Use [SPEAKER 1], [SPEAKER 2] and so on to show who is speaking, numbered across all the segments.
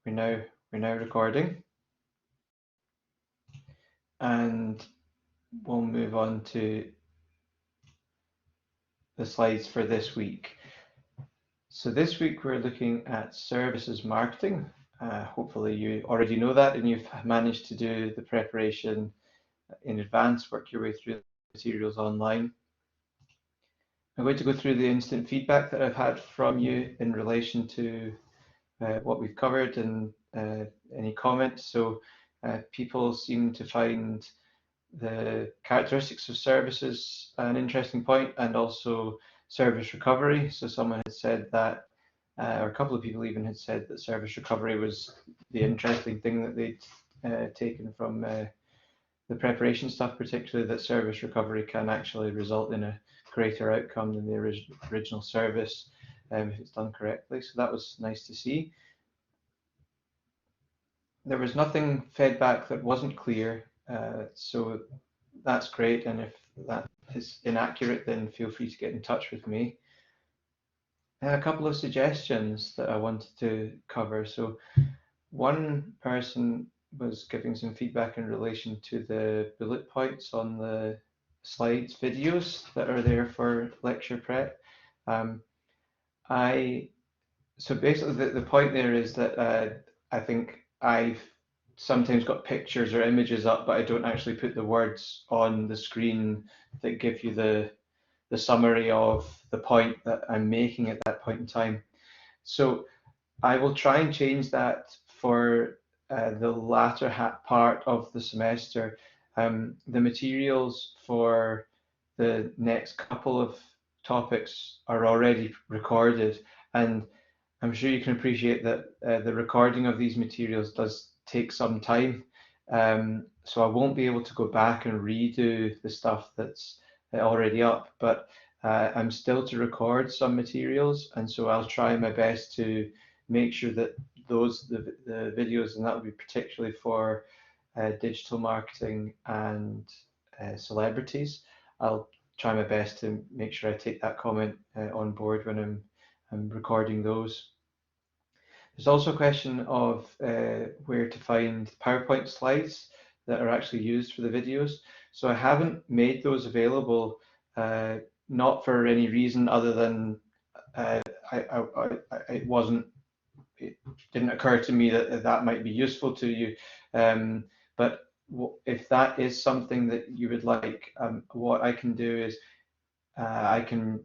[SPEAKER 1] we're now recording, and we'll move on to the slides for this week. So this week we're looking at services marketing. Hopefully you already know that and you've managed to do the preparation in advance, work your way through the materials online. I'm going to go through the instant feedback that I've had from you in relation to what we've covered and any comments. So people seem to find the characteristics of services an interesting point, and also service recovery. So someone had said that, or a couple of people even had said that service recovery was the interesting thing that they'd taken from the preparation stuff, particularly that service recovery can actually result in a greater outcome than the original service if it's done correctly. So that was nice to see. There was nothing fed back that wasn't clear, so that's great. And if that is inaccurate, then feel free to get in touch with me. A couple of suggestions that I wanted to cover. So one person was giving some feedback in relation to the bullet points on the slides videos that are there for lecture prep. So basically the point there is that I think I've sometimes got pictures or images up, but I don't actually put the words on the screen that give you the summary of the point that I'm making at that point in time. So I will try and change that for the latter part of the semester. The materials for the next couple of topics are already recorded, and I'm sure you can appreciate that the recording of these materials does take some time. So I won't be able to go back and redo the stuff that's already up, but I'm still to record some materials, and so I'll try my best to make sure that the videos, and that will be particularly for digital marketing and celebrities. I'll try my best to make sure I take that comment on board when I'm recording those. There's also a question of where to find PowerPoint slides that are actually used for the videos. So I haven't made those available, not for any reason other than it didn't occur to me that that might be useful to you. But if that is something that you would like, what I can do is I can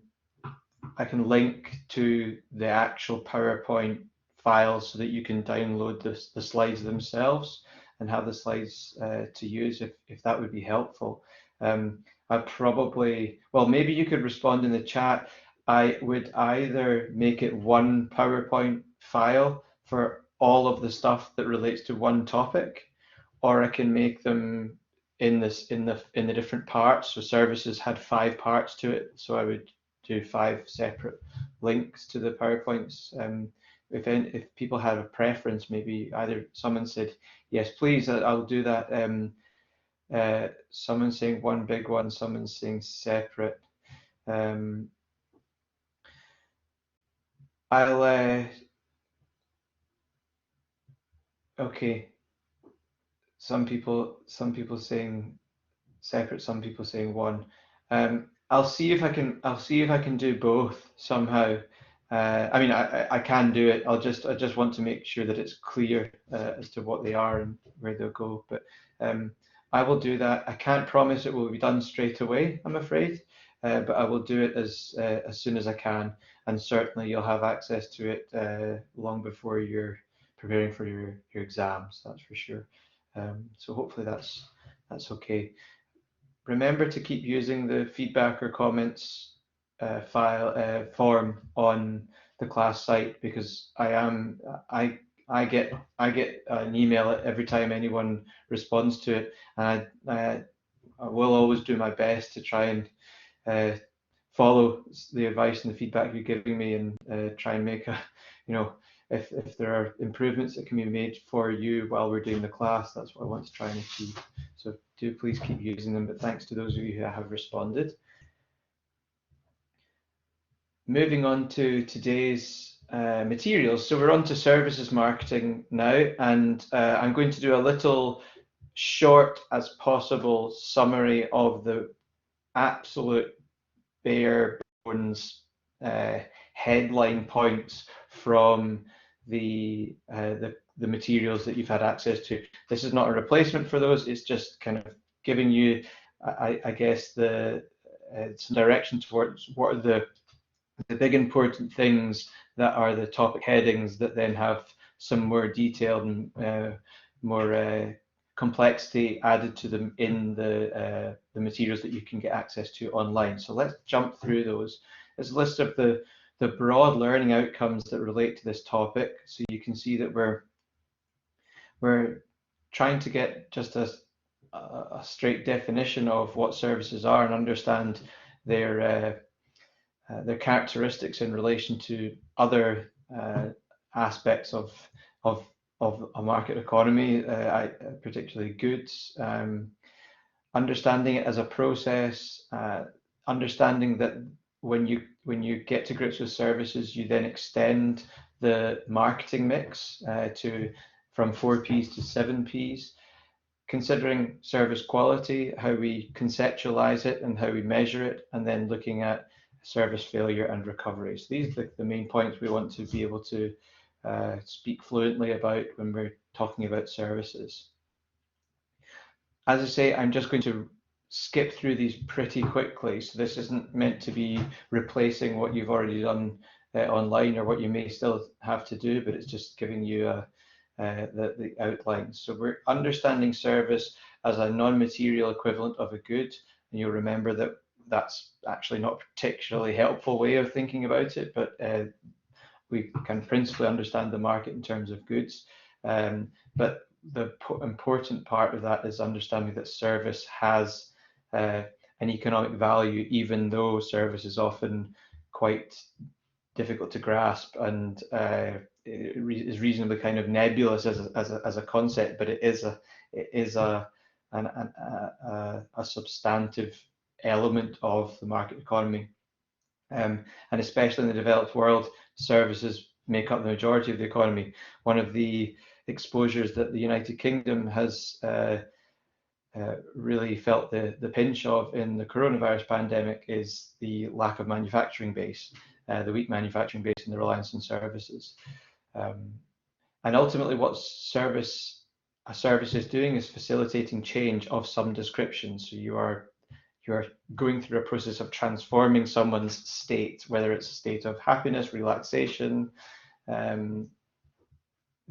[SPEAKER 1] link to the actual PowerPoint files so that you can download the slides themselves and have the slides to use if that would be helpful. Well, maybe you could respond in the chat. I would either make it one PowerPoint file for all of the stuff that relates to one topic, or I can make them in the different parts. So services had 5 parts to it, so I would do 5 separate links to the PowerPoints. If people have a preference, maybe either someone said yes, please, I'll do that. Someone's saying one big one, someone's saying separate. Okay. Some people saying separate, some people saying one. I'll see if I can do both somehow. I mean, I can do it. I just want to make sure that it's clear as to what they are and where they'll go. But I will do that. I can't promise it will be done straight away, I'm afraid, but I will do it as soon as I can. And certainly you'll have access to it long before you're preparing for your exams. That's for sure. So hopefully that's okay. Remember to keep using the feedback or comments form on the class site, because I get an email every time anyone responds to it, and I will always do my best to try and follow the advice and the feedback you're giving me, and try and make if there are improvements that can be made for you while we're doing the class, that's what I want to try and achieve. So do please keep using them, but thanks to those of you who have responded. Moving on to today's materials. So we're on to services marketing now, and I'm going to do a little short as possible summary of the absolute bare bones headline points from the materials that you've had access to. This is not a replacement for those. It's just kind of giving you, I guess, some direction towards what are the big important things that are the topic headings that then have some more detailed and more complexity added to them in the materials that you can get access to online. So let's jump through those. There's a list of the broad learning outcomes that relate to this topic. So you can see that we're trying to get just a straight definition of what services are and understand their characteristics in relation to other aspects of a market economy, particularly goods. Understanding it as a process, understanding that when you get to grips with services, you then extend the marketing mix from 4Ps to 7Ps. Considering service quality, how we conceptualize it and how we measure it, and then looking at service failure and recovery. So these are the main points we want to be able to speak fluently about when we're talking about services. As I say, I'm just going to skip through these pretty quickly. So this isn't meant to be replacing what you've already done online or what you may still have to do, but it's just giving you the outlines. So we're understanding service as a non-material equivalent of a good, and you'll remember that that's actually not a particularly helpful way of thinking about it, but we can principally understand the market in terms of goods. But the important part of that is understanding that service has an economic value, even though service is often quite difficult to grasp and is reasonably kind of nebulous as a concept, but it is a substantive element of the market economy. And especially in the developed world, services make up the majority of the economy. One of the exposures that the United Kingdom has really felt the pinch of in the coronavirus pandemic is the lack of manufacturing base, the weak manufacturing base and the reliance on services. And ultimately what a service is doing is facilitating change of some description. So you're going through a process of transforming someone's state, whether it's a state of happiness, relaxation.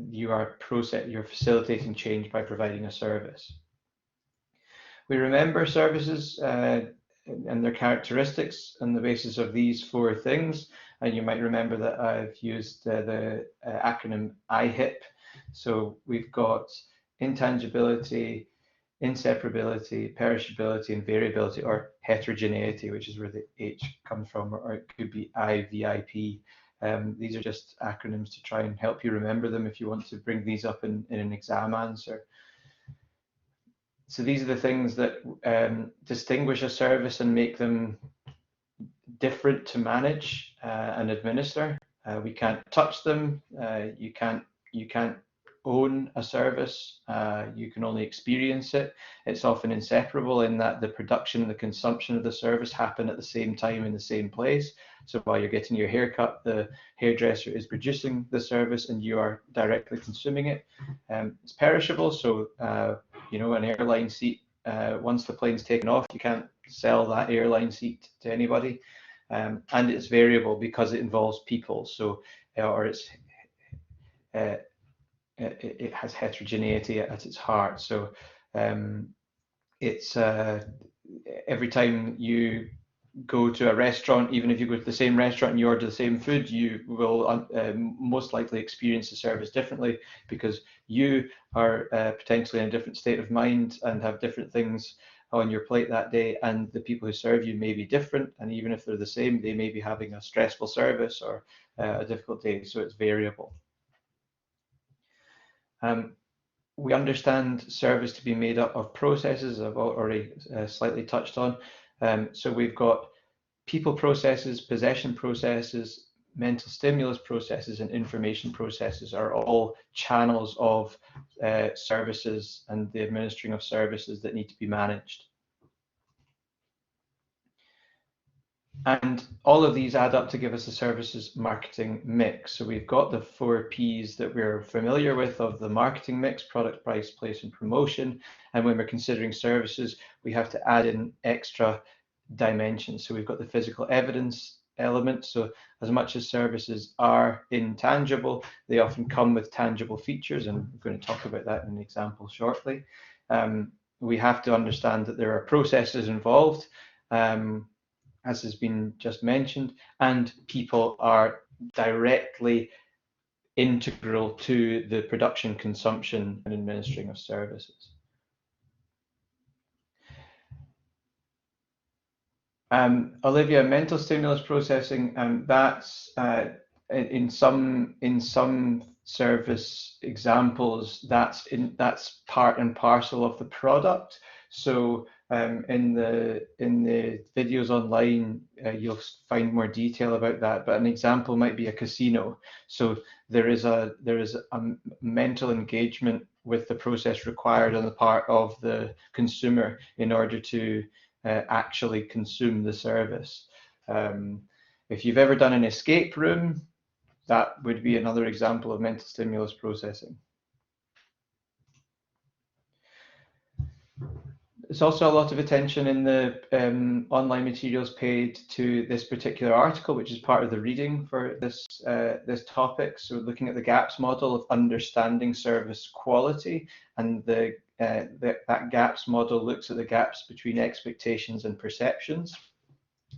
[SPEAKER 1] You're facilitating change by providing a service. We remember services and their characteristics on the basis of these four things. And you might remember that I've used the acronym IHIP. So we've got intangibility, inseparability, perishability, and variability, or heterogeneity, which is where the H comes from, or it could be IVIP. These are just acronyms to try and help you remember them if you want to bring these up in an exam answer. So these are the things that distinguish a service and make them different to manage and administer. We can't touch them. You can't own a service. You can only experience it. It's often inseparable in that the production and the consumption of the service happen at the same time in the same place. So while you're getting your hair cut, the hairdresser is producing the service and you are directly consuming it. It's perishable, so an airline seat, once the plane's taken off, you can't sell that airline seat to anybody. And it's variable because it involves people, so it has heterogeneity at its heart. So it's every time you go to a restaurant, even if you go to the same restaurant and you order the same food, you will most likely experience the service differently because you are potentially in a different state of mind and have different things on your plate that day, and the people who serve you may be different, and even if they're the same, they may be having a stressful service or a difficult day, so it's variable. We understand service to be made up of processes I've already slightly touched on. So we've got people processes, possession processes, mental stimulus processes and information processes are all channels of services and the administering of services that need to be managed. And all of these add up to give us a services marketing mix. So we've got the 4 Ps that we're familiar with of the marketing mix: product, price, place, and promotion. And when we're considering services, we have to add in extra dimensions. So we've got the physical evidence element. So as much as services are intangible, they often come with tangible features, and we're going to talk about that in an example shortly. We have to understand that there are processes involved, as has been just mentioned, and people are directly integral to the production, consumption, and administering of services. Olivia, mental stimulus processing, that's in some service examples, that's part and parcel of the product. So in the videos online, you'll find more detail about that. But an example might be a casino. So there is a mental engagement with the process required on the part of the consumer in order to actually consume the service. If you've ever done an escape room, that would be another example of mental stimulus processing. There's also a lot of attention in the online materials paid to this particular article, which is part of the reading for this this topic. So looking at the GAPS model of understanding service quality, and that GAPS model looks at the gaps between expectations and perceptions.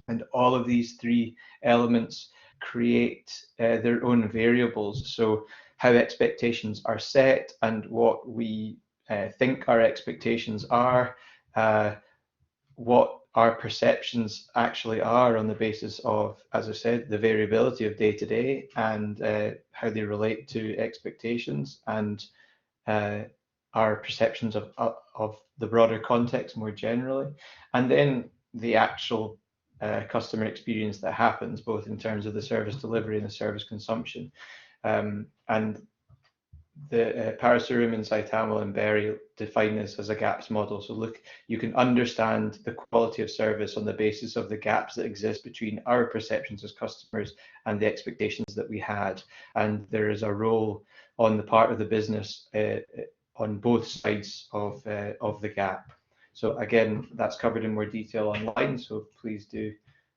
[SPEAKER 1] And all of these 3 elements create their own variables. So how expectations are set and what we think our expectations are, what our perceptions actually are on the basis of, as I said, the variability of day to day, and how they relate to expectations, and our perceptions of the broader context more generally, and then the actual customer experience that happens, both in terms of the service delivery and the service consumption. And the Parasuram and Saitamal and Berry define this as a gaps model. So look, you can understand the quality of service on the basis of the gaps that exist between our perceptions as customers and the expectations that we had. And there is a role on the part of the business on both sides of the gap. So again, that's covered in more detail online, so please do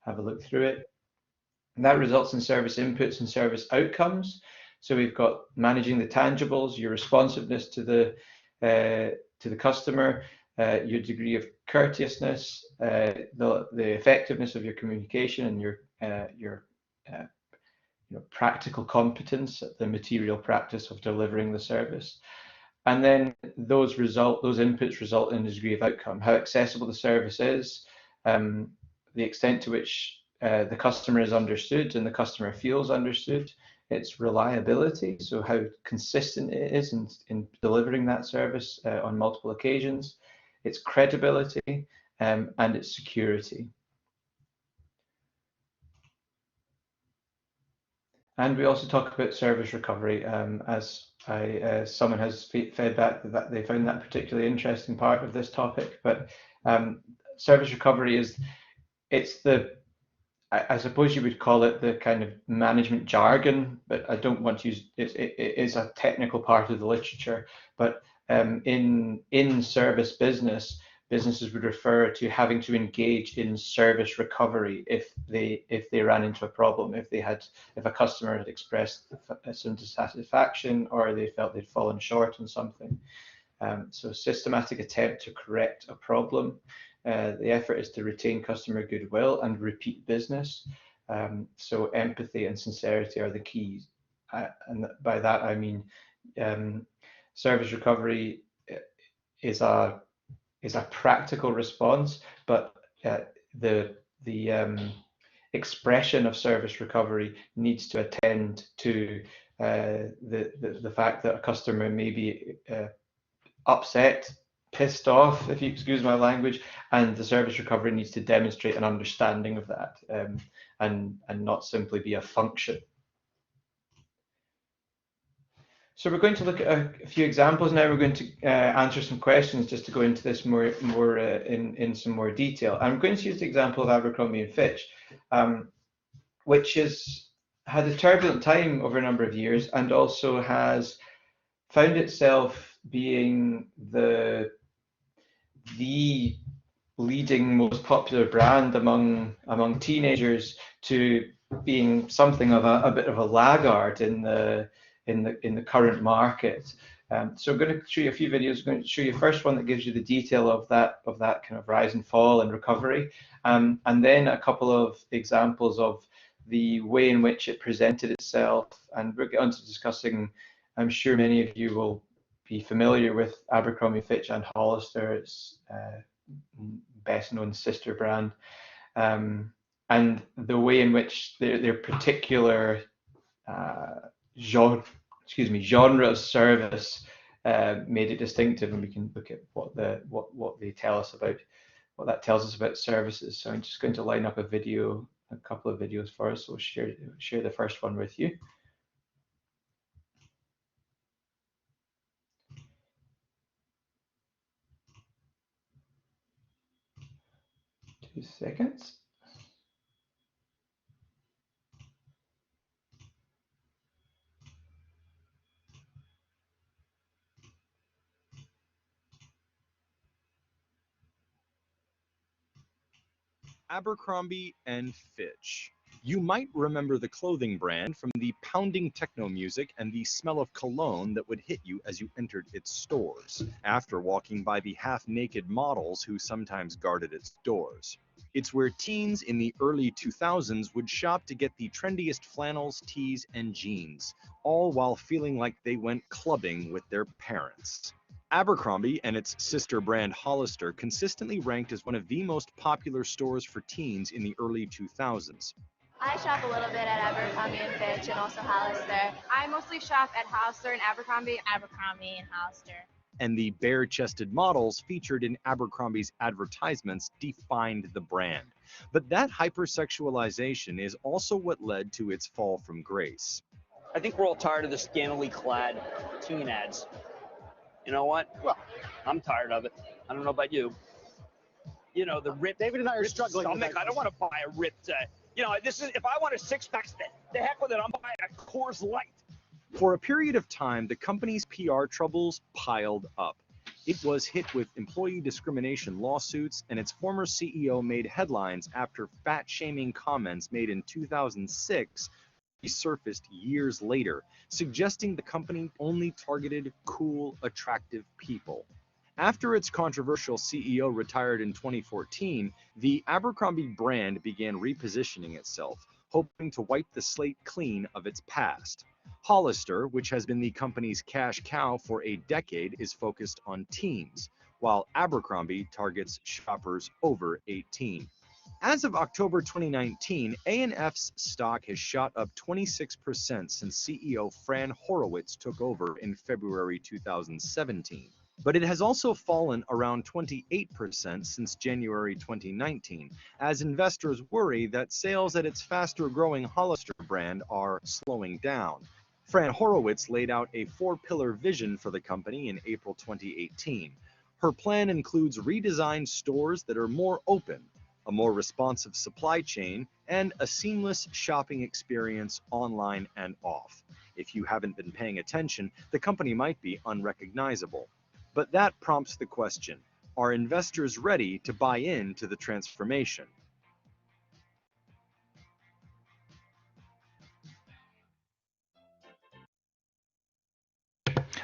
[SPEAKER 1] have a look through it. And that results in service inputs and service outcomes. So we've got managing the tangibles, your responsiveness to the customer, your degree of courteousness, the effectiveness of your communication, and your practical competence, the material practice of delivering the service. And then those inputs result in a degree of outcome: how accessible the service is, the extent to which the customer is understood and the customer feels understood, its reliability, so how consistent it is in delivering that service on multiple occasions, its credibility, and its security. And we also talk about service recovery, as someone has fed back that they found that a particularly interesting part of this topic. But service recovery I suppose you would call it the kind of management jargon, but I don't want to use it. It is a technical part of the literature, but in service businesses would refer to having to engage in service recovery if they ran into a problem, if a customer had expressed some dissatisfaction, or they felt they'd fallen short on something. So systematic attempt to correct a problem. The effort is to retain customer goodwill and repeat business. So empathy and sincerity are the keys. And by that I mean service recovery is a practical response, but the expression of service recovery needs to attend to the fact that a customer may be upset, pissed off, if you excuse my language, and the service recovery needs to demonstrate an understanding of that. and not simply be a function. So we're going to look at a few examples now. We're going to answer some questions just to go into this more in some more detail. I'm going to use the example of Abercrombie and Fitch, which has had a turbulent time over a number of years and also has found itself being the leading, most popular brand among teenagers to being something of a bit of a laggard in the current market. So I'm going to show you a few videos. I'm going to show you the first one that gives you the detail of that kind of rise and fall and recovery, and then a couple of examples of the way in which it presented itself. And we'll get on to discussing. I'm sure many of you will be familiar with Abercrombie Fitch and Hollister. It's best known sister brand, and the way in which their particular genre of service made it distinctive, and we can look at what they tell us about what that tells us about services. So I'm just going to line up a couple of videos for us. So we'll share the first one with you. 2 seconds.
[SPEAKER 2] Abercrombie and Fitch. You might remember the clothing brand from the pounding techno music and the smell of cologne that would hit you as you entered its stores, after walking by the half-naked models who sometimes guarded its doors. It's where teens in the early 2000s would shop to get the trendiest flannels, tees, and jeans, all while feeling like they went clubbing with their parents. Abercrombie and its sister brand Hollister consistently ranked as one of the most popular stores for teens in the early 2000s.
[SPEAKER 3] I shop a little bit at Abercrombie and Fitch and also Hollister.
[SPEAKER 4] I mostly shop at Hollister and Abercrombie
[SPEAKER 3] and Hollister.
[SPEAKER 2] And the bare-chested models featured in Abercrombie's advertisements defined the brand. But that hypersexualization is also what led to its fall from grace.
[SPEAKER 5] I think we're all tired of the scantily clad teen ads. You know what? Well, I'm tired of it. I don't know about you. You know, the ripped,
[SPEAKER 6] David and I are struggling
[SPEAKER 5] stomach. I don't want to buy a ripped, this is, if I want a six-pack, the heck with it, I'm buying a Coors Light.
[SPEAKER 2] For a period of time, the company's PR troubles piled up. It was hit with employee discrimination lawsuits, and its former CEO made headlines after fat-shaming comments made in 2006 resurfaced years later, suggesting the company only targeted cool, attractive people. After its controversial CEO retired in 2014, the Abercrombie brand began repositioning itself, hoping to wipe the slate clean of its past. Hollister, which has been the company's cash cow for a decade, is focused on teens, while Abercrombie targets shoppers over 18. As of October 2019, A&F's stock has shot up 26% since CEO Fran Horowitz took over in February 2017. But it has also fallen around 28% since January 2019, as investors worry that sales at its faster-growing Hollister brand are slowing down. Fran Horowitz laid out a 4-pillar vision for the company in April 2018. Her plan includes redesigned stores that are more open, a more responsive supply chain, and a seamless shopping experience online and off. If you haven't been paying attention, the company might be unrecognizable. But that prompts the question, are investors ready to buy into the transformation?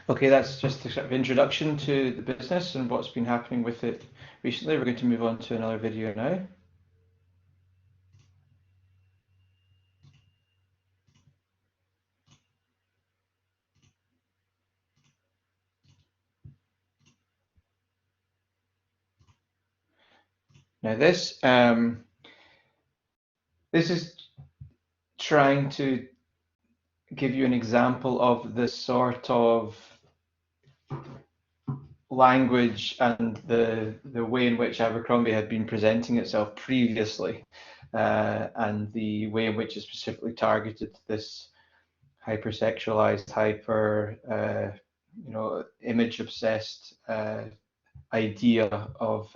[SPEAKER 1] Okay, that's just a sort of introduction to the business and what's been happening with it recently. We're going to move on to another video now. Now this is trying to give you an example of the sort of language and the way in which Abercrombie had been presenting itself previously. and the way in which it's specifically targeted this hypersexualized, image obsessed idea of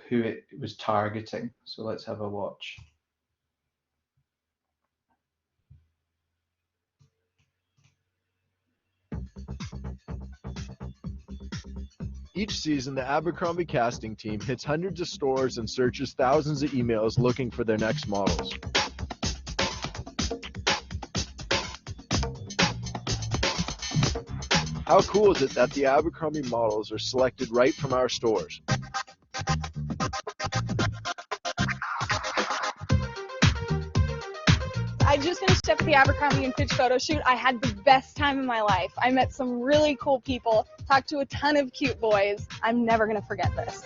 [SPEAKER 1] who it was targeting. So let's have a watch.
[SPEAKER 6] Each season, the Abercrombie casting team hits hundreds of stores and searches thousands of emails looking for their next models. How cool is it that the Abercrombie models are selected right from our stores?
[SPEAKER 7] I just finished up the Abercrombie & Fitch photo shoot. I had the best time of my life. I met some really cool people, talked to a ton of cute boys. I'm never gonna forget this.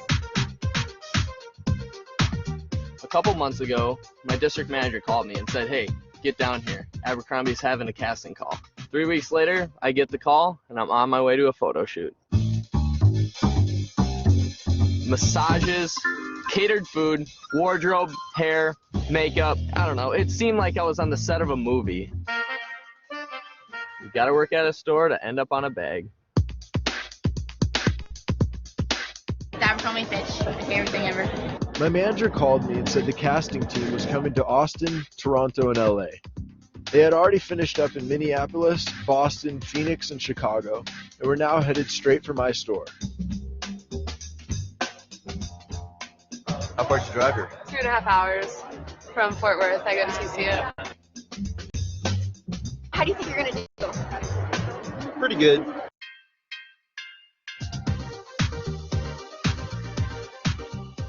[SPEAKER 8] A couple months ago, my district manager called me and said, "Hey, get down here. Abercrombie's having a casting call." 3 weeks later, I get the call and I'm on my way to a photo shoot. Massages, catered food, wardrobe, hair, makeup. I don't know. It seemed like I was on the set of a movie. You gotta work at a store to end up on a bag.
[SPEAKER 3] Abercrombie Fitch, my favorite thing ever.
[SPEAKER 6] My manager called me and said the casting team was coming to Austin, Toronto, and LA. They had already finished up in Minneapolis, Boston, Phoenix, and Chicago, and were now headed straight for my store.
[SPEAKER 9] How far did you drive here?
[SPEAKER 4] 2.5 hours from Fort Worth. I go to TCU.
[SPEAKER 3] How do you think you're gonna do?
[SPEAKER 9] Pretty good.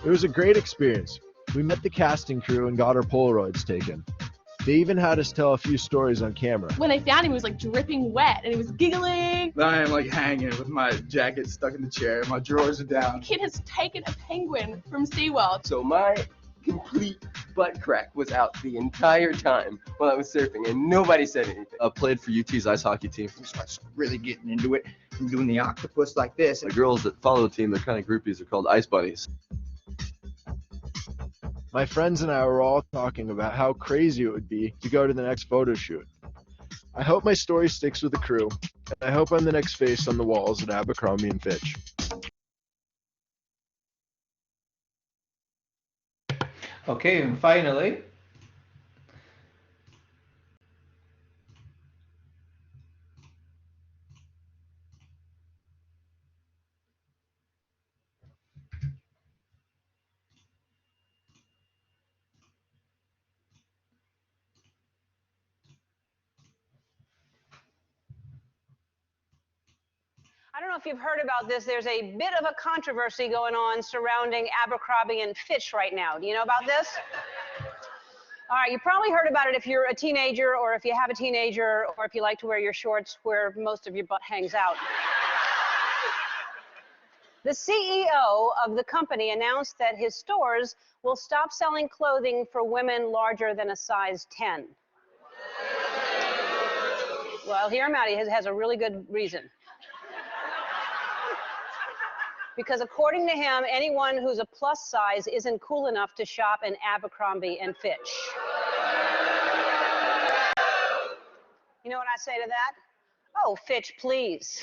[SPEAKER 6] It was a great experience. We met the casting crew and got our Polaroids taken. They even had us tell a few stories on camera.
[SPEAKER 7] When I found him, he was like dripping wet and he was giggling.
[SPEAKER 10] I am like hanging with my jacket stuck in the chair. My drawers are down.
[SPEAKER 7] Kid has taken a penguin from SeaWorld.
[SPEAKER 11] So my complete butt crack was out the entire time while I was surfing, and nobody said anything.
[SPEAKER 9] I played for UT's ice hockey team.
[SPEAKER 10] I started really getting into it. I'm doing the octopus like this.
[SPEAKER 9] The girls that follow the team, they're kind of groupies. They're called ice bunnies.
[SPEAKER 6] My friends and I were all talking about how crazy it would be to go to the next photo shoot. I hope my story sticks with the crew, and I hope I'm the next face on the walls at Abercrombie & Fitch.
[SPEAKER 1] Okay, and finally,
[SPEAKER 12] I don't know if you've heard about this. There's a bit of a controversy going on surrounding Abercrombie & Fitch right now. Do you know about this? All right, you probably heard about it if you're a teenager, or if you have a teenager, or if you like to wear your shorts where most of your butt hangs out. The CEO of the company announced that his stores will stop selling clothing for women larger than a size 10. Well, hear him out. He has a really good reason. Because according to him, anyone who's a plus size isn't cool enough to shop in Abercrombie & Fitch. You know what I say to that? Oh, Fitch, please.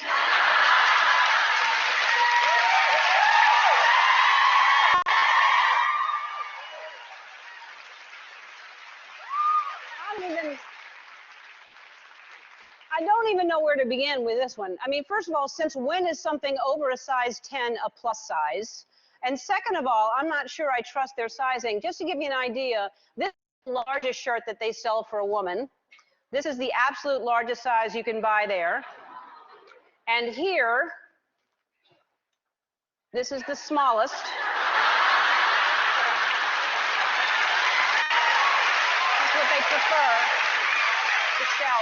[SPEAKER 12] I don't even know where to begin with this one. I mean, first of all, since when is something over a size 10 a plus size? And second of all, I'm not sure I trust their sizing. Just to give you an idea, this is the largest shirt that they sell for a woman. This is the absolute largest size you can buy there. And here, this is the smallest. That's what they prefer to sell.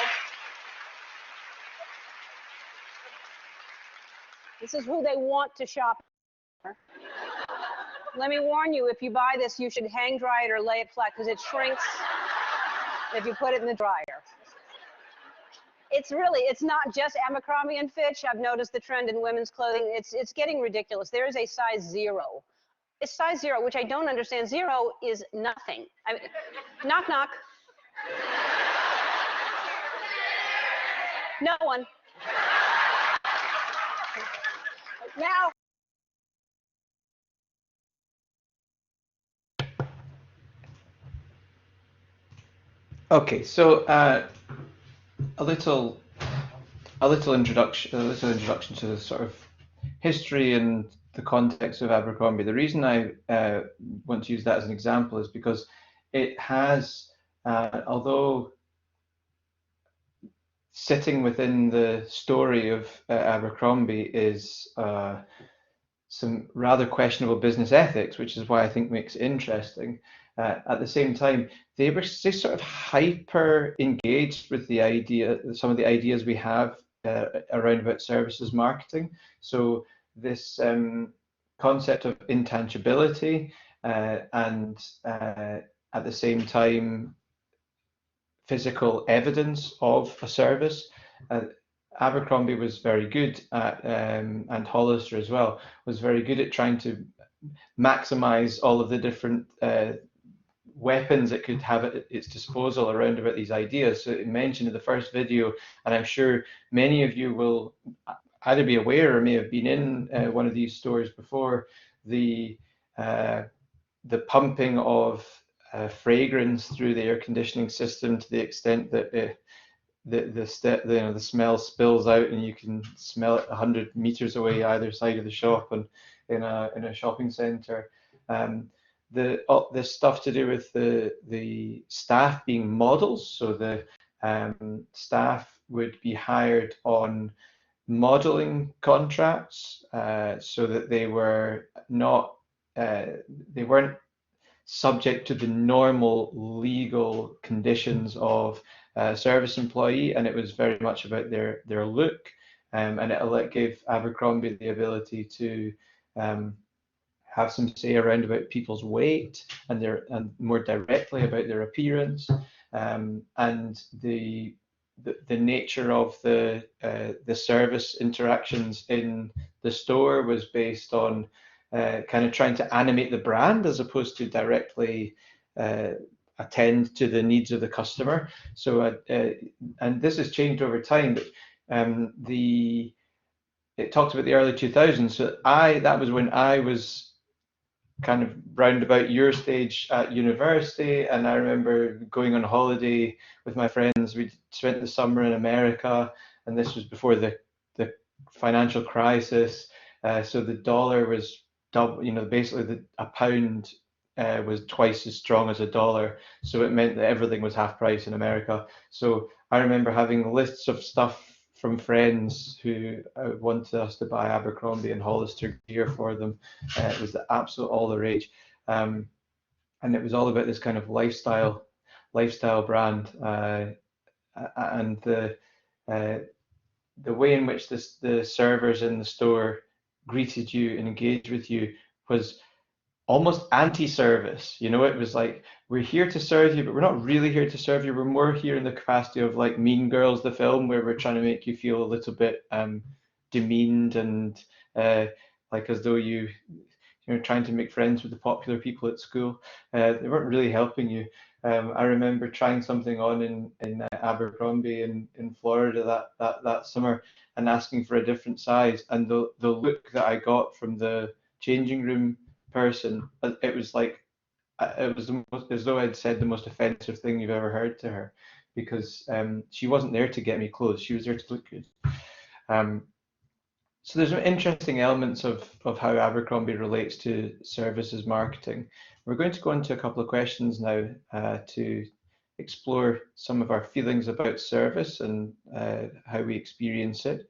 [SPEAKER 12] This is who they want to shop for. Let me warn you, if you buy this, you should hang dry it or lay it flat because it shrinks if you put it in the dryer. It's not just Abercrombie & Fitch. I've noticed the trend in women's clothing. It's getting ridiculous. There is a size 0 It's size 0, which I don't understand. 0 is nothing. I mean, knock, knock. No one. Now.
[SPEAKER 1] Okay, so a little introduction to the sort of history and the context of Abercrombie. The reason I want to use that as an example is because it has, although sitting within the story of Abercrombie is some rather questionable business ethics, which is why I think makes it interesting. At the same time, they sort of hyper engaged with the idea, some of the ideas we have around about services marketing. So this concept of intangibility and at the same time physical evidence of a service. Abercrombie was very good at, and Hollister as well, was very good at trying to maximize all of the different weapons it could have at its disposal around about these ideas. So it mentioned in the first video, and I'm sure many of you will either be aware or may have been in one of these stores before, the pumping of fragrance through the air conditioning system to the extent that the smell spills out and you can smell it 100 meters away either side of the shop and in a shopping center. The stuff to do with the staff being models, so the staff would be hired on modeling contracts, so that they were not they weren't subject to the normal legal conditions of a service employee, and it was very much about their look, and it gave Abercrombie the ability to have some say around about people's weight and more directly about their appearance, and the nature of the service interactions in the store was based on kind of trying to animate the brand as opposed to directly attend to the needs of the customer. So, and this has changed over time, but it talks about the early 2000s. So that was when I was kind of round about your stage at university, and I remember going on holiday with my friends. We spent the summer in America, and this was before the financial crisis. So the dollar was double, basically a pound was twice as strong as a dollar. So it meant that everything was half price in America. So I remember having lists of stuff from friends who wanted us to buy Abercrombie and Hollister gear for them. It was the absolute all the rage. And it was all about this kind of lifestyle brand, and the way in which the servers in the store greeted you and engaged with you was almost anti-service. It was like, we're here to serve you, but we're not really here to serve you. We're more here in the capacity of like Mean Girls, the film, where we're trying to make you feel a little bit demeaned and like as though you're trying to make friends with the popular people at school. They weren't really helping you. I remember trying something on in Abercrombie in Florida that summer and asking for a different size, and the look that I got from the changing room person, it was like, it was as though I'd said the most offensive thing you've ever heard to her, because she wasn't there to get me clothes, she was there to look good. So there's some interesting elements of how Abercrombie relates to services marketing. We're going to go into a couple of questions now to explore some of our feelings about service and how we experience it.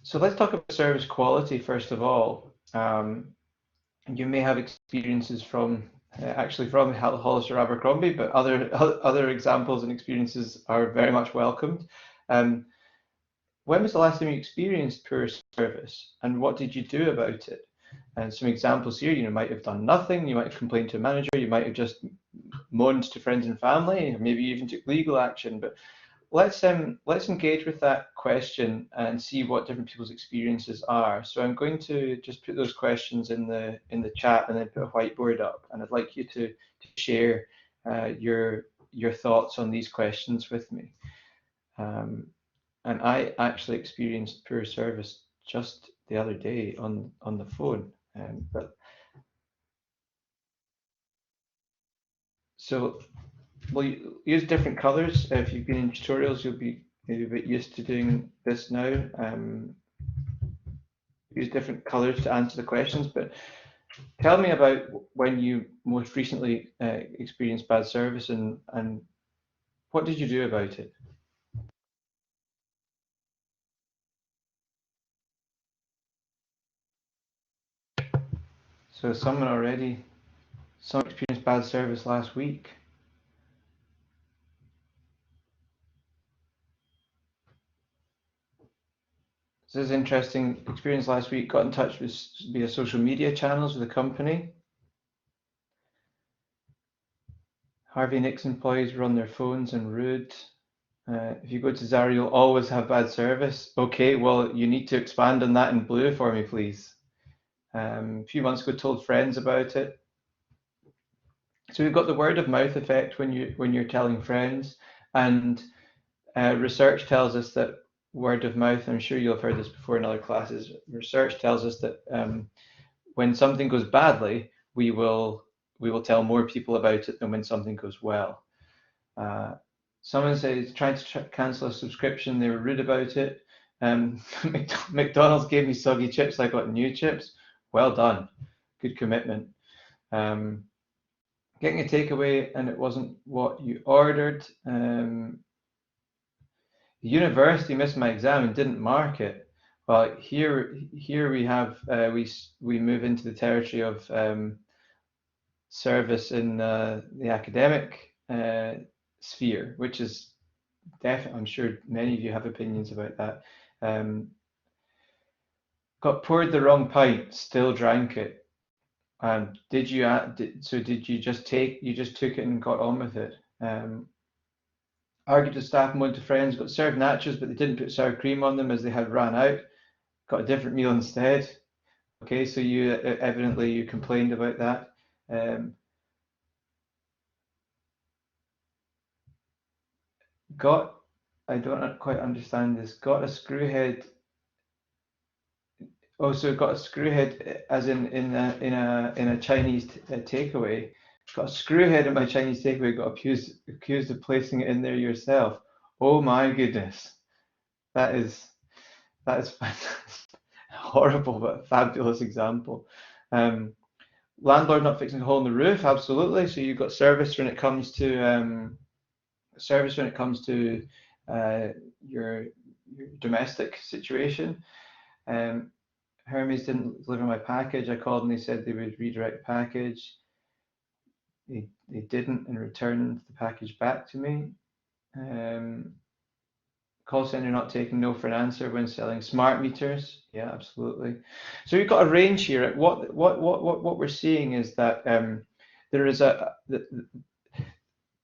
[SPEAKER 1] So let's talk about service quality first of all. You may have experiences from actually from Hollister Abercrombie, but other examples and experiences are very much welcomed. When was the last time you experienced poor service, and what did you do about it? And some examples here: you might have done nothing, you might have complained to a manager, you might have just moaned to friends and family, or maybe you even took legal action. But let's engage with that question and see what different people's experiences are. So I'm going to just put those questions in the chat and then put a whiteboard up, and I'd like you to share your thoughts on these questions with me. And I actually experienced poor service just the other day on the phone. So we'll use different colors. If you've been in tutorials, you'll be maybe a bit used to doing this now. Use different colors to answer the questions, but tell me about when you most recently experienced bad service, and what did you do about it? So someone experienced bad service last week. This is interesting. Experience last week, got in touch with via social media channels with the company. Harvey Nicks employees were on their phones and rude. If you go to Zara, you'll always have bad service. Okay, well, you need to expand on that in blue for me, please. A few months ago, told friends about it. So we've got the word of mouth effect when you're telling friends, and research tells us that word of mouth. I'm sure you'll have heard this before in other classes. Research tells us that when something goes badly, we will tell more people about it than when something goes well. Someone says trying to cancel a subscription. They were rude about it. McDonald's gave me soggy chips. I got new chips. Well done. Good commitment. Getting a takeaway and it wasn't what you ordered. The university missed my exam and didn't mark it. Well, here we have we move into the territory of service in the academic sphere, which is definitely, I'm sure many of you have opinions about that. Got poured the wrong pint, still drank it. Did you just took it and got on with it? Argued with staff and went to friends, got served nachos, but they didn't put sour cream on them as they had ran out. Got a different meal instead. Okay, so you evidently you complained about that. I don't quite understand this. Got a screwhead. Also got a screwhead, as in a Chinese takeaway. Got a screwhead in my Chinese takeaway. Got accused of placing it in there yourself. Oh my goodness, that is horrible, but fabulous example. Landlord not fixing a hole in the roof, absolutely. So you've got service when it comes to your domestic situation. Hermes didn't deliver my package. I called and they said they would redirect the package. They didn't and returned the package back to me. Call center not taking no for an answer when selling smart meters. Yeah, absolutely. So we've got a range here. What we're seeing is that there is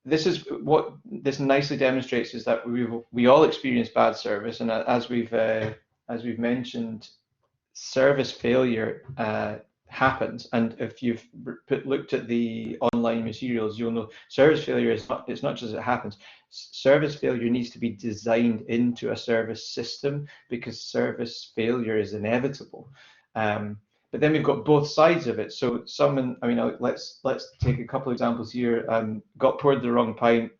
[SPEAKER 1] this is what this nicely demonstrates is that we all experience bad service, and as we've mentioned, service failure happens. And if you've looked at the online materials, you'll know service failure is it's not just it happens. Service failure needs to be designed into a service system because service failure is inevitable. But then we've got both sides of it. So someone, I mean, let's take a couple of examples here. Got poured the wrong pint,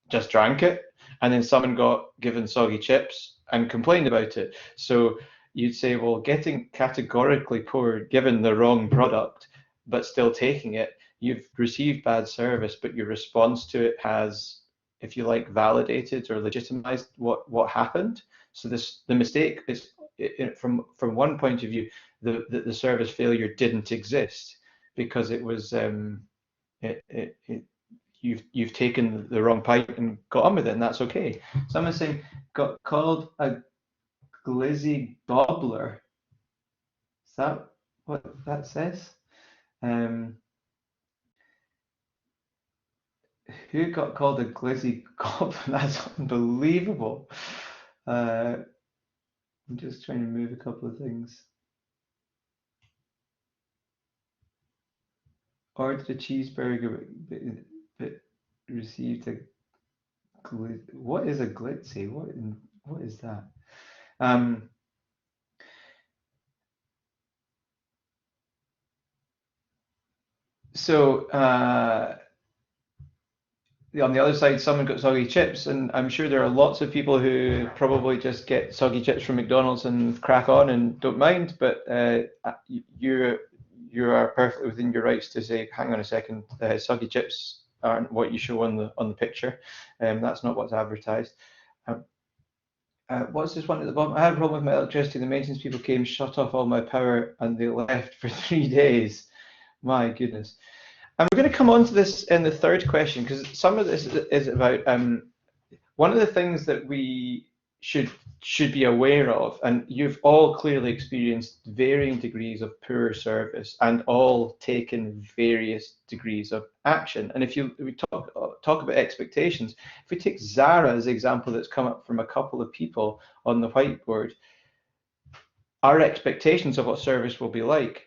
[SPEAKER 1] just drank it, and then someone got given soggy chips and complained about it. So you'd say, well, getting categorically given the wrong product, but still taking it, you've received bad service, but your response to it has, if you like, validated or legitimized what happened. So the mistake is, from one point of view, the service failure didn't exist because it was you've taken the wrong pipe and got on with it, and that's okay. Someone's saying got called a glizzy gobbler. Is that what that says? Who got called a glizzy goblin? That's unbelievable. I'm just trying to move a couple of things. Ordered a cheeseburger, but received a glitzy. What is a glitzy? What is that? So on the other side, someone got soggy chips, and I'm sure there are lots of people who probably just get soggy chips from McDonald's and crack on and don't mind. But you are perfectly within your rights to say, hang on a second, soggy chips aren't what you show on the picture. That's not what's advertised. What's this one at the bottom? I had a problem with my electricity. The maintenance people came, shut off all my power, and they left for 3 days. My goodness. And we're going to come on to this in the third question, because some of this is about one of the things that we should be aware of, and you've all clearly experienced varying degrees of poor service and all taken various degrees of action. And if we talk about expectations, if we take Zara as an example that's come up from a couple of people on the whiteboard, our expectations of what service will be like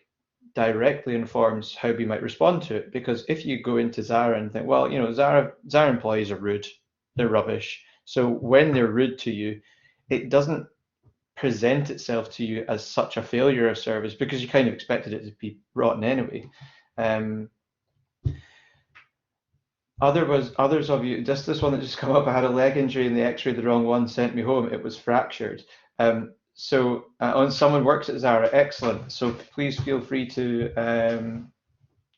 [SPEAKER 1] directly informs how we might respond to it. Because if you go into Zara and think, well, Zara employees are rude, they're rubbish. So when they're rude to you, it doesn't present itself to you as such a failure of service because you kind of expected it to be rotten anyway. Others of you, just this one that just come up, I had a leg injury and they x-rayed the wrong one, sent me home, it was fractured. So someone works at Zara, excellent. So please feel free to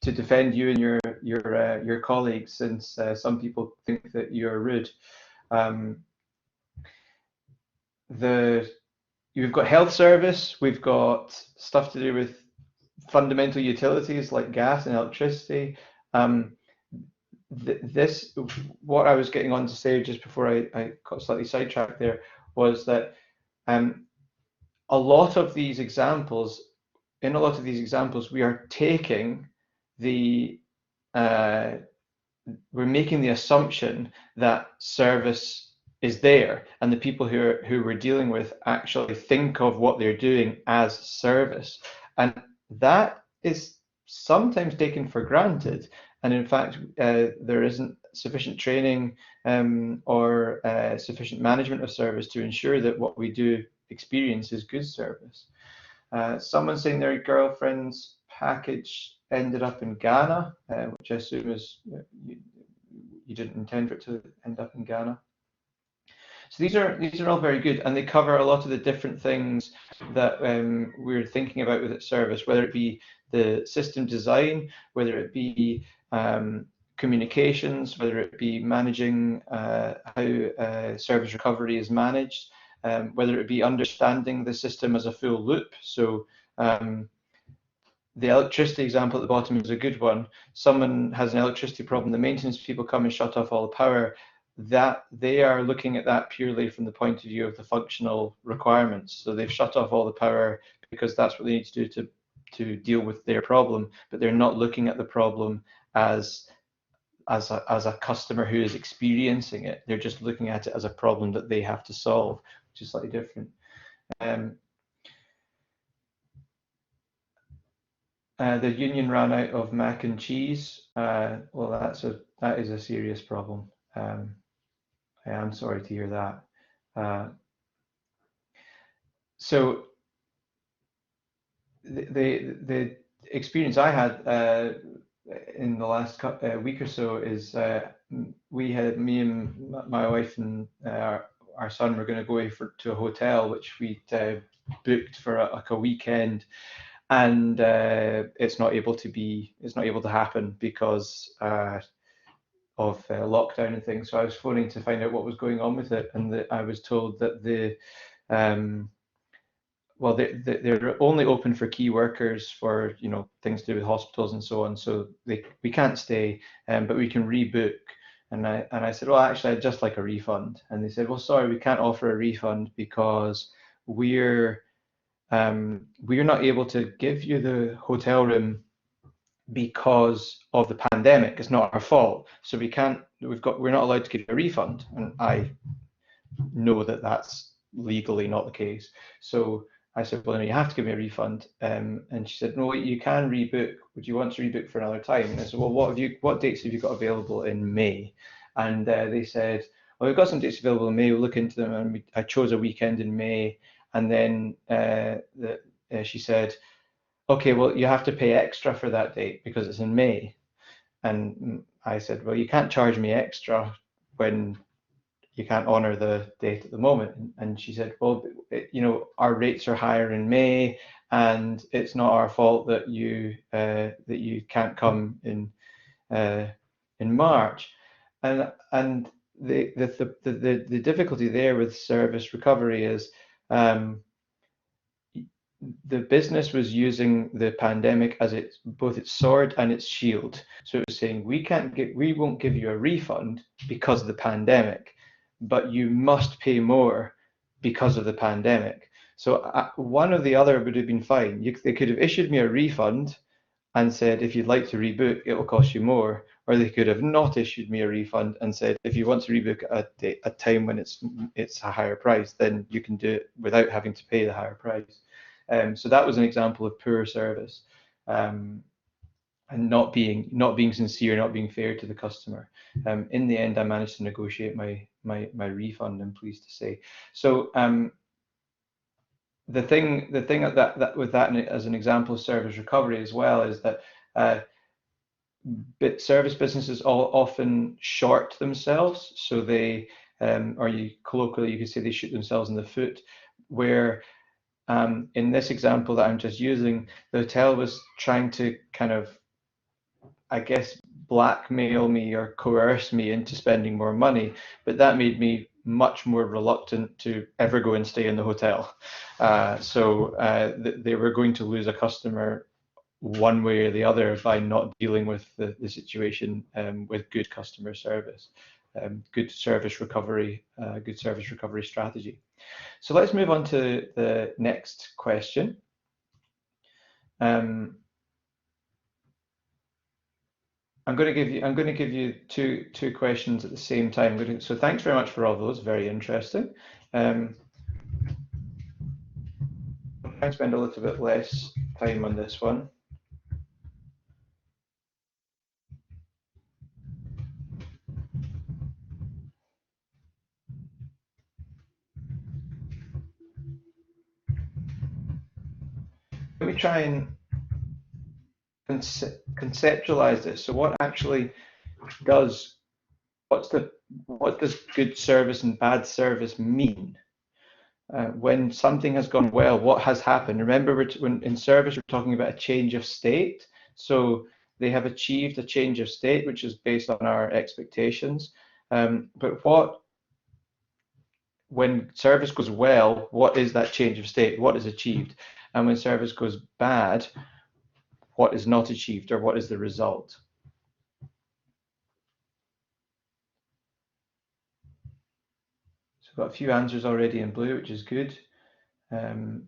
[SPEAKER 1] defend you and your colleagues, since some people think that you're rude. We've got health service, we've got stuff to do with fundamental utilities like gas and electricity. What I was getting on to say just before I got slightly sidetracked there was that a lot of these examples, we are taking we're making the assumption that service is there, and the people who we're dealing with actually think of what they're doing as service, and that is sometimes taken for granted. And in fact, there isn't sufficient training or sufficient management of service to ensure that what we do experience is good service. Someone saying their girlfriend's package ended up in Ghana, which I assume is you didn't intend for it to end up in Ghana. So these are all very good, and they cover a lot of the different things that we're thinking about with its service, whether it be the system design, whether it be communications, whether it be managing how service recovery is managed, whether it be understanding the system as a full loop. So the electricity example at the bottom is a good one. Someone has an electricity problem, the maintenance people come and shut off all the power. That they are looking at that purely from the point of view of the functional requirements. So they've shut off all the power because that's what they need to do to deal with their problem, but they're not looking at the problem as a customer who is experiencing it. They're just looking at it as a problem that they have to solve, which is slightly different. The union ran out of mac and cheese. Well, that is a serious problem. I am sorry to hear that. So the experience I had in the last week or so is me and my wife and our son were going to go away to a hotel which we'd booked for a weekend, and it's not able to happen because of lockdown and things. So I was phoning to find out what was going on with it, and I was told that they're only open for key workers for things to do with hospitals and so on. So we can't stay, but we can rebook. And I said, well, actually, I'd just like a refund. And they said, well, sorry, we can't offer a refund because we're not able to give you the hotel room because of the pandemic. It's not our fault, so we can't we're not allowed to give you a refund, and I know that that's legally not the case. So I said, well, no, you have to give me a refund. And she said, no, you can rebook. Would you want to rebook for another time? And I said, well, what dates have you got available in May? And they said, well, we've got some dates available in May. We'll look into them. And I chose a weekend in May. And then she said, okay, well, you have to pay extra for that date because it's in May. And I said, well, you can't charge me extra when you can't honor the date at the moment. And she said, well, our rates are higher in May, and it's not our fault that you can't come in March. And the difficulty there with service recovery is the business was using the pandemic as both its sword and its shield. So it was saying, we won't give you a refund because of the pandemic, but you must pay more because of the pandemic. So one or the other would have been fine. They could have issued me a refund and said, if you'd like to rebook, it will cost you more. Or they could have not issued me a refund and said, if you want to rebook at a time when it's a higher price, then you can do it without having to pay the higher price. So that was an example of poor service, and not being sincere, not being fair to the customer. In the end, I managed to negotiate my refund, I'm pleased to say. So the thing that with that as an example of service recovery as well is that service businesses often short themselves, so they colloquially you could say they shoot themselves in the foot, where in this example that I'm just using, the hotel was trying to kind of, I guess, blackmail me or coerce me into spending more money, but that made me much more reluctant to ever go and stay in the hotel. So they were going to lose a customer one way or the other by not dealing with the situation with good customer service, good service recovery strategy. So let's move on to the next question. I'm going to give you two questions at the same time. So thanks very much for all those. Very interesting. I'll try and spend a little bit less time on this one. Let me try and conceptualize this. So what actually what does good service and bad service mean? When something has gone well, what has happened? Remember, when in service, we're talking about a change of state. So they have achieved a change of state, which is based on our expectations. But when service goes well, what is that change of state? What is achieved? And when service goes bad, what is not achieved, or what is the result? So I've got a few answers already in blue, which is good. You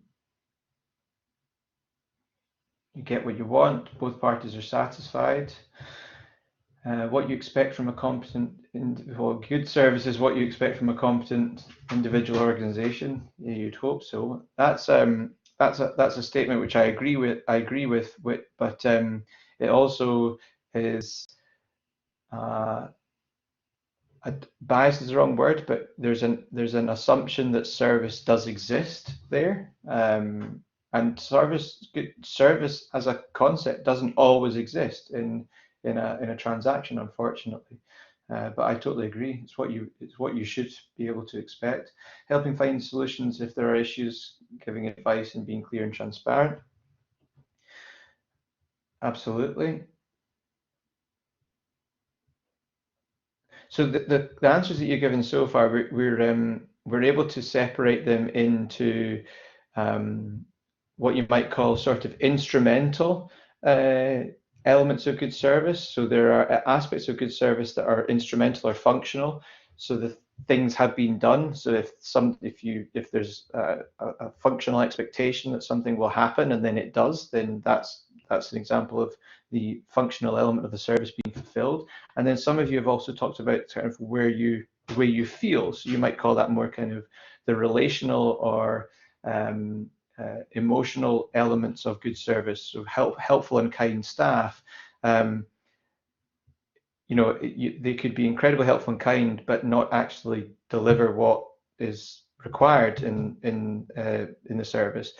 [SPEAKER 1] get what you want, both parties are satisfied. What you expect from a competent, good service is what you expect from a competent individual organization. Yeah, you'd hope so. That's a statement which I agree with. But it also is bias is the wrong word, but there's an assumption that service does exist there, and good service as a concept doesn't always exist in a transaction, unfortunately. But I totally agree. It's what you should be able to expect. Helping find solutions if there are issues, giving advice and being clear and transparent. Absolutely. So the answers that you've given so far, we're able to separate them into what you might call sort of instrumental elements of good service. So there are aspects of good service that are instrumental or functional. So the things have been done. So if there's a functional expectation that something will happen and then it does, then that's that's an example of the functional element of the service being fulfilled. And then some of you have also talked about kind of the way you feel. So you might call that more kind of the relational or emotional elements of good service. So helpful and kind staff. They could be incredibly helpful and kind, but not actually deliver what is required in the service.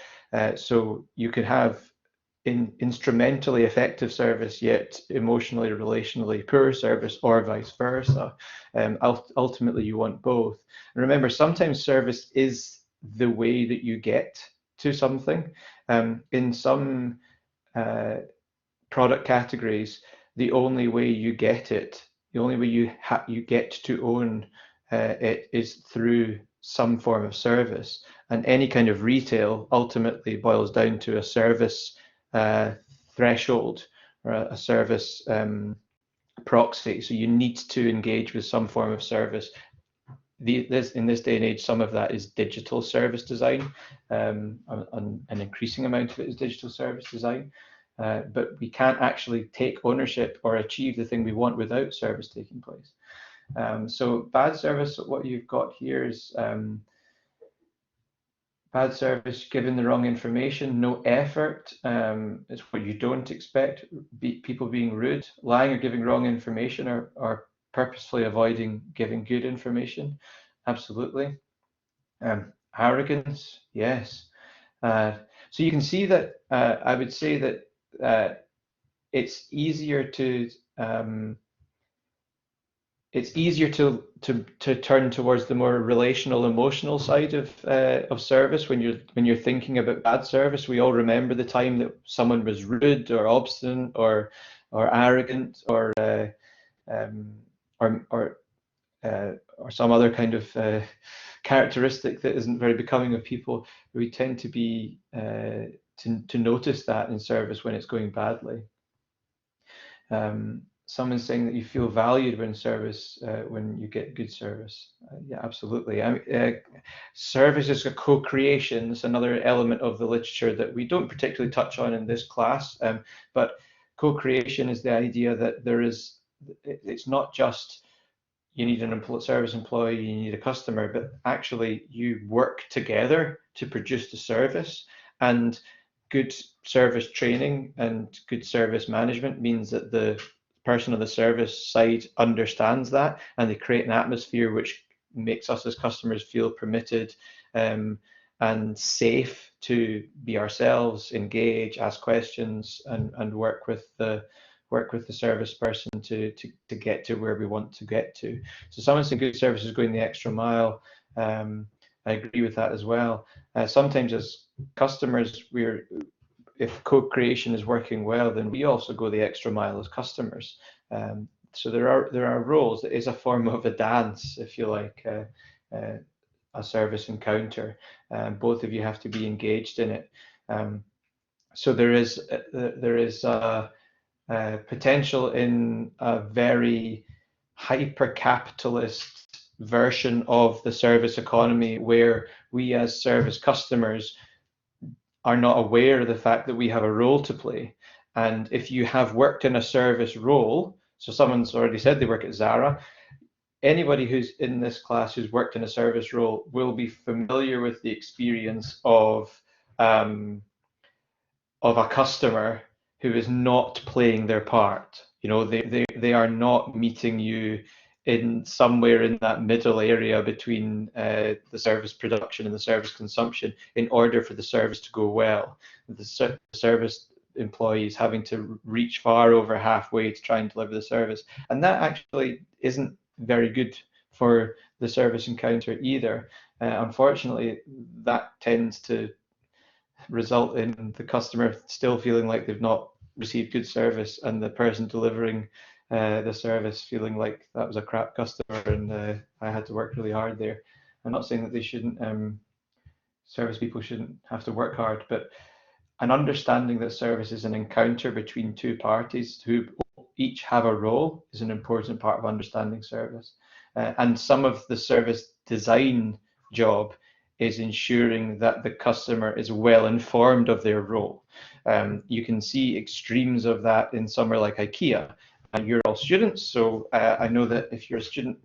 [SPEAKER 1] So you could have instrumentally effective service, yet emotionally, relationally poor service, or vice versa. Ultimately, you want both. And remember, sometimes service is the way that you get to something. In some product categories, the only way you get it, the only way you get to own it is through some form of service. And any kind of retail ultimately boils down to a service threshold or a service proxy. So you need to engage with some form of service. In this day and age, some of that is digital service design. An increasing amount of it is digital service design. But we can't actually take ownership or achieve the thing we want without service taking place. So bad service, what you've got here is bad service, given the wrong information, no effort is what you don't expect. People being rude, lying or giving wrong information, or purposefully avoiding giving good information. Absolutely. Arrogance, yes. So you can see that I would say that it's easier to turn towards the more relational, emotional side of service when you're thinking about bad service. We all remember the time that someone was rude or obstinate or arrogant or some other kind of characteristic that isn't very becoming of people. We tend to be to notice that in service when it's going badly. Someone's saying that you feel valued when service, when you get good service. Yeah, absolutely. Service is a co-creation. It's another element of the literature that we don't particularly touch on in this class, but co-creation is the idea that it's not just you need an service employee, you need a customer, but actually you work together to produce the service. And good service training and good service management means that the person on the service side understands that, and they create an atmosphere which makes us as customers feel permitted and safe to be ourselves, engage, ask questions, and work with the service person to get to where we want to get to. So someone saying good service is going the extra mile. I agree with that as well. Sometimes as customers, if co-creation is working well, then we also go the extra mile as customers. So there are roles. It is a form of a dance, if you like, a service encounter. Both of you have to be engaged in it. So there is potential in a very hyper-capitalist version of the service economy where we as service customers are not aware of the fact that we have a role to play. And if you have worked in a service role, so someone's already said they work at Zara, anybody who's in this class who's worked in a service role will be familiar with the experience of a customer who is not playing their part. They are not meeting you in somewhere in that middle area between the service production and the service consumption in order for the service to go well. The service employees having to reach far over halfway to try and deliver the service. And that actually isn't very good for the service encounter either. Unfortunately, that tends to result in the customer still feeling like they've not received good service, and the person delivering the service feeling like that was a crap customer and I had to work really hard there. I'm not saying that they shouldn't, service people shouldn't have to work hard, but an understanding that service is an encounter between two parties who each have a role is an important part of understanding service. And some of the service design job is ensuring that the customer is well informed of their role. You can see extremes of that in somewhere like IKEA. And you're all students, so I know that if you're a student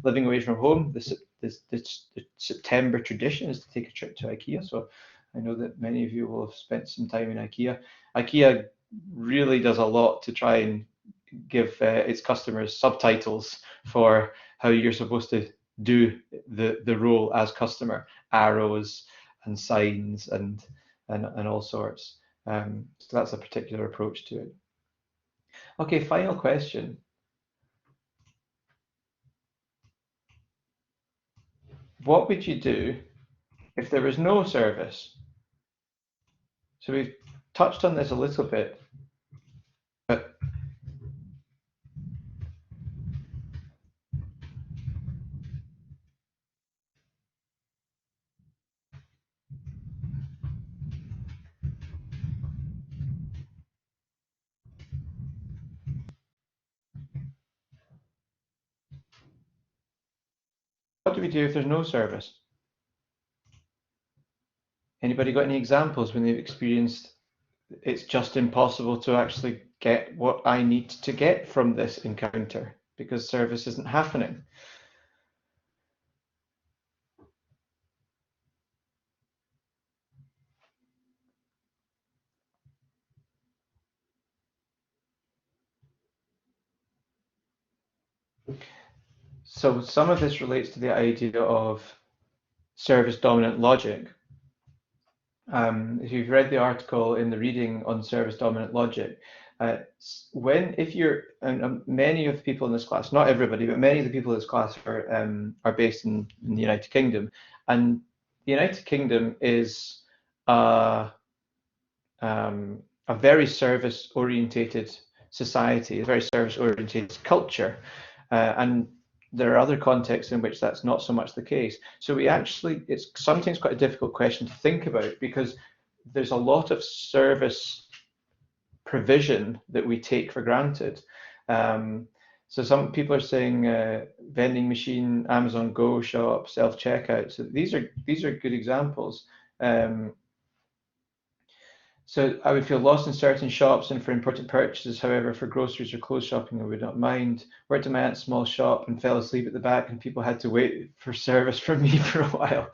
[SPEAKER 1] living away from home, the September tradition is to take a trip to IKEA. So I know that many of you will have spent some time in IKEA. IKEA really does a lot to try and give its customers subtitles for how you're supposed to do the role as customer, arrows and signs and all sorts. So that's a particular approach to it. Okay, final question. What would you do if there was no service? So we've touched on this a little bit, but what do we do if there's no service? Anybody got any examples when they've experienced it's just impossible to actually get what I need to get from this encounter because service isn't happening? So some of this relates to the idea of service dominant logic. If you've read the article in the reading on service dominant logic, if you're, and many of the people in this class, not everybody, but many of the people in this class are based in the United Kingdom, and the United Kingdom is a very service-orientated society, a very service-orientated culture, and there are other contexts in which that's not so much the case. So it's sometimes quite a difficult question to think about because there's a lot of service provision that we take for granted. So some people are saying vending machine, Amazon Go shop, self-checkout. So these are good examples. So I would feel lost in certain shops and for important purchases. However, for groceries or clothes shopping, I would not mind. Worked in my aunt's small shop and fell asleep at the back, and people had to wait for service from me for a while.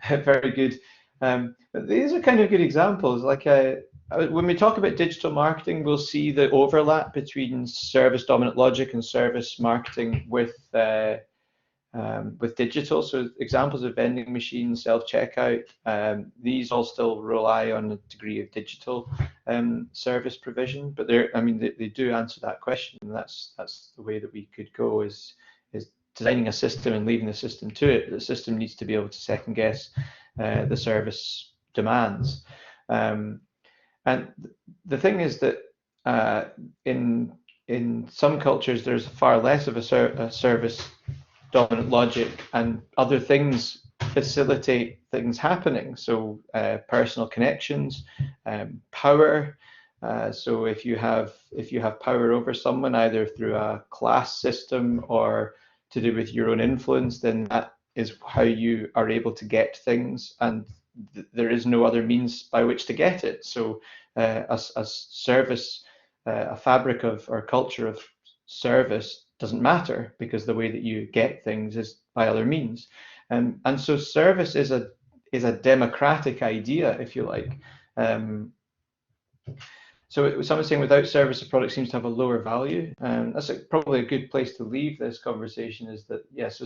[SPEAKER 1] Very good. But these are kind of good examples. Like when we talk about digital marketing, we'll see the overlap between service dominant logic and service marketing with digital. So examples of vending machines, self-checkout, these all still rely on a degree of digital service provision, but they do answer that question, and that's the way that we could go is designing a system and leaving the system to it. The system needs to be able to second guess the service demands. And the thing is that in some cultures there's far less of a service dominant logic, and other things facilitate things happening. So personal connections, power. So if you have power over someone, either through a class system or to do with your own influence, then that is how you are able to get things, and there is no other means by which to get it. So a service, a fabric of or culture of service doesn't matter because the way that you get things is by other means. And so service is a democratic idea, if you like. So someone's saying without service, the product seems to have a lower value. And that's probably a good place to leave this conversation, is that, yeah, so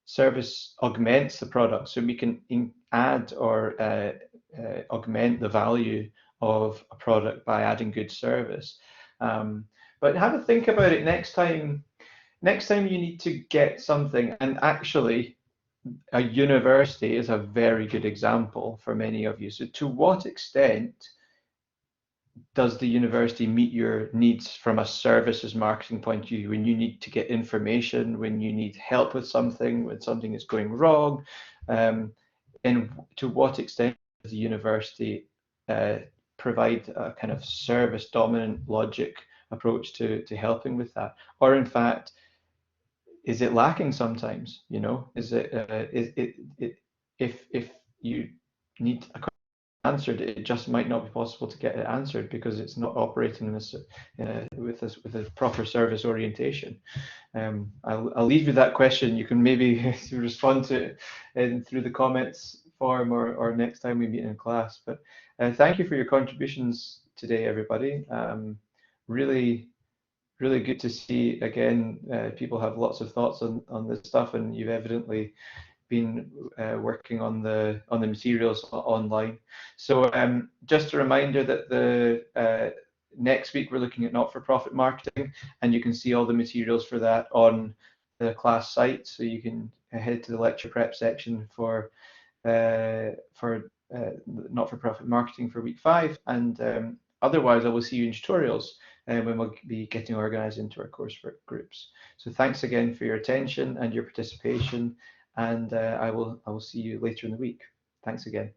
[SPEAKER 1] service augments the product. So we can add or augment the value of a product by adding good service. But have a think about it next time. Next time you need to get something, and actually a university is a very good example for many of you. So to what extent does the university meet your needs from a services marketing point of view, when you need to get information, when you need help with something, when something is going wrong? And to what extent does the university provide a kind of service dominant logic approach to helping with that? Or in fact, is it lacking sometimes? You know, is it if you need a answered, it just might not be possible to get it answered because it's not operating in this with a proper service orientation. I'll leave you that question. You can maybe respond to it through the comments form or next time we meet in class. But thank you for your contributions today, everybody. Really, really good to see again. People have lots of thoughts on this stuff, and you've evidently been working on the materials online. So just a reminder that the next week we're looking at not-for-profit marketing, and you can see all the materials for that on the class site. So you can head to the lecture prep section for not-for-profit marketing for week 5, and otherwise I will see you in tutorials when we'll be getting organized into our coursework groups. So thanks again for your attention and your participation, and I will see you later in the week. Thanks again.